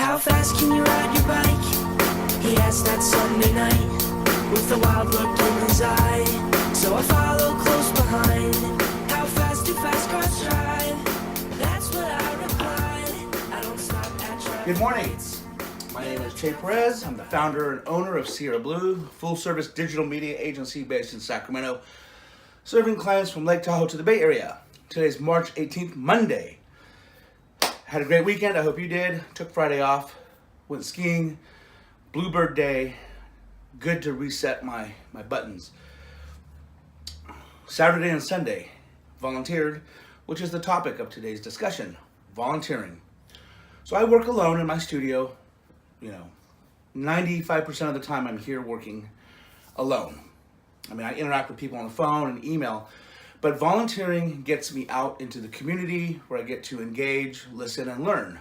How fast can you ride your bike? He asked that Sunday night with a wild look in his eye. So I follow close behind. How fast do fast cars drive? That's what I replied. I don't stop at traffic. Good morning. My name is Che Perez. I'm the founder and owner of Sierra Blue, full-service digital media agency based in Sacramento, serving clients from Lake Tahoe to the Bay Area. Today's March 18th, Monday. Had a great weekend. I hope you did. Took Friday off. Went skiing. Bluebird Day. Good to reset my buttons. Saturday and Sunday, volunteered, which is the topic of today's discussion, volunteering. So I work alone in my studio. 95% of the time I'm here working alone. I mean, I interact with people on the phone and email, but volunteering gets me out into the community where I get to engage, listen, and learn.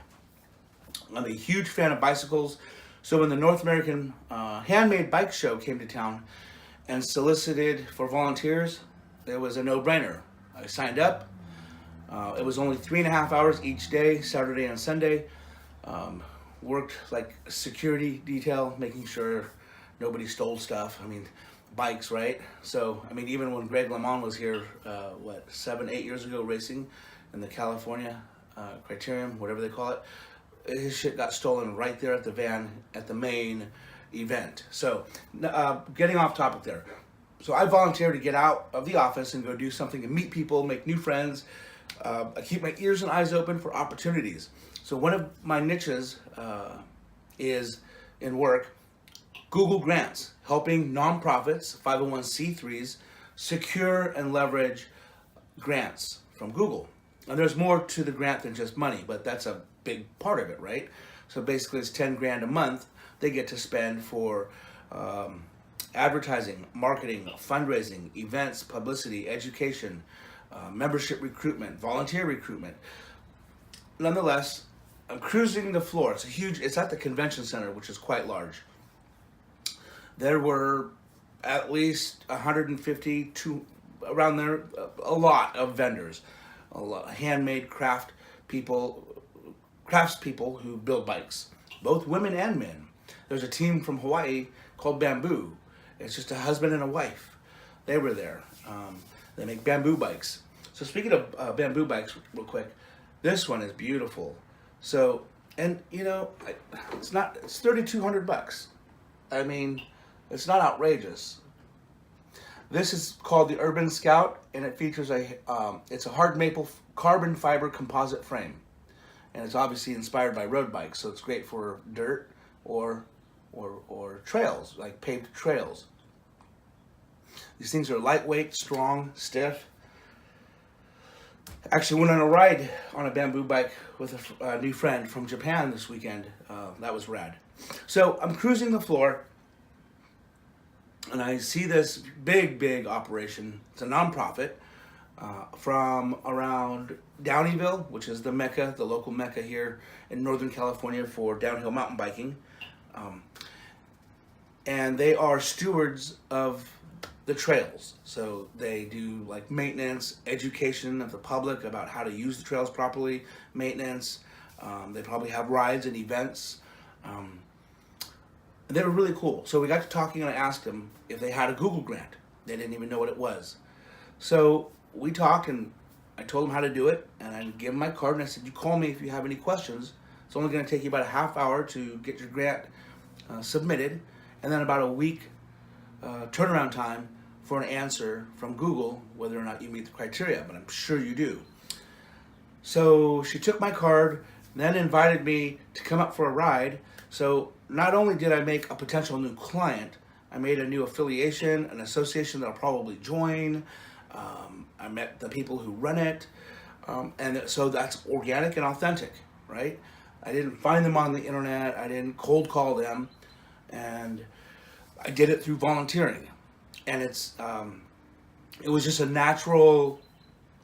I'm a huge fan of bicycles, so when the North American Handmade Bike Show came to town and solicited for volunteers, it was a no-brainer. I signed up. It was only 3.5 hours each day, Saturday and Sunday. Worked like security detail, making sure nobody stole stuff. I mean, bikes, right? So, I mean, even when Greg LeMond was here, 7-8 years ago racing in the California Criterium, whatever they call it, his shit got stolen right there at the van at the main event. So, getting off topic there. So I volunteer to get out of the office and go do something and meet people, make new friends. I keep my ears and eyes open for opportunities. So one of my niches is in work, Google Grants, helping nonprofits, 501c3s, secure and leverage grants from Google. And there's more to the grant than just money, but that's a big part of it, right? So basically it's 10 grand a month they get to spend for advertising, marketing, fundraising, events, publicity, education, membership recruitment, volunteer recruitment. Nonetheless, I'm cruising the floor. It's at the convention center, which is quite large. There were at least 150 to around there, a lot of vendors, a lot handmade craftspeople who build bikes, both women and men. There's a team from Hawaii called Bamboo. It's just a husband and a wife. They were there. They make bamboo bikes. So speaking of bamboo bikes, real quick, this one is beautiful. So, and it's $3,200. I mean, it's not outrageous. This is called the Urban Scout, and it features it's a hard maple carbon fiber composite frame, and it's obviously inspired by road bikes. So it's great for dirt or trails, like paved trails. These things are lightweight, strong, stiff. Actually went on a ride on a bamboo bike with a new friend from Japan this weekend. That was rad. So I'm cruising the floor and I see this big operation. It's a nonprofit from around Downeyville, which is the Mecca, the local Mecca here in Northern California for downhill mountain biking. And they are stewards of the trails. So they do like maintenance, education of the public about how to use the trails properly, maintenance. They probably have rides and events. They were really cool. So we got to talking and I asked them if they had a Google grant. They didn't even know what it was. So we talked and I told them how to do it and I gave them my card and I said, you call me if you have any questions. It's only going to take you about a half hour to get your grant submitted, and then about a week turnaround time for an answer from Google whether or not you meet the criteria, but I'm sure you do. So she took my card, then invited me to come up for a ride. So not only did I make a potential new client, I made a new affiliation, an association that I'll probably join. I met the people who run it, and so that's organic and authentic, right? I didn't find them on the internet, I didn't cold call them, and I did it through volunteering. And it was just a natural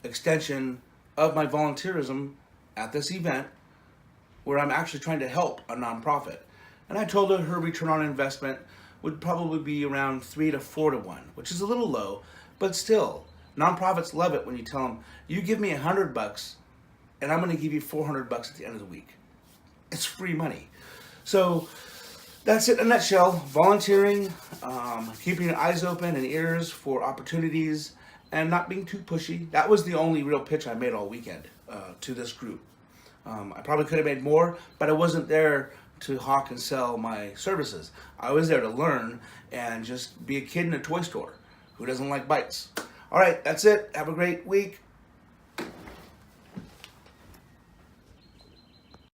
extension of my volunteerism at this event where I'm actually trying to help a nonprofit. And I told her return on investment would probably be around 3 to 4 to 1, which is a little low, but still, nonprofits love it when you tell them, you give me $100 and I'm going to give you $400 at the end of the week. It's free money. So that's it in a nutshell. Volunteering, keeping your eyes open and ears for opportunities, and not being too pushy. That was the only real pitch I made all weekend to this group. I probably could have made more, but I wasn't there to hawk and sell my services. I was there to learn and just be a kid in a toy store who doesn't like bikes. All right, that's it. Have a great week.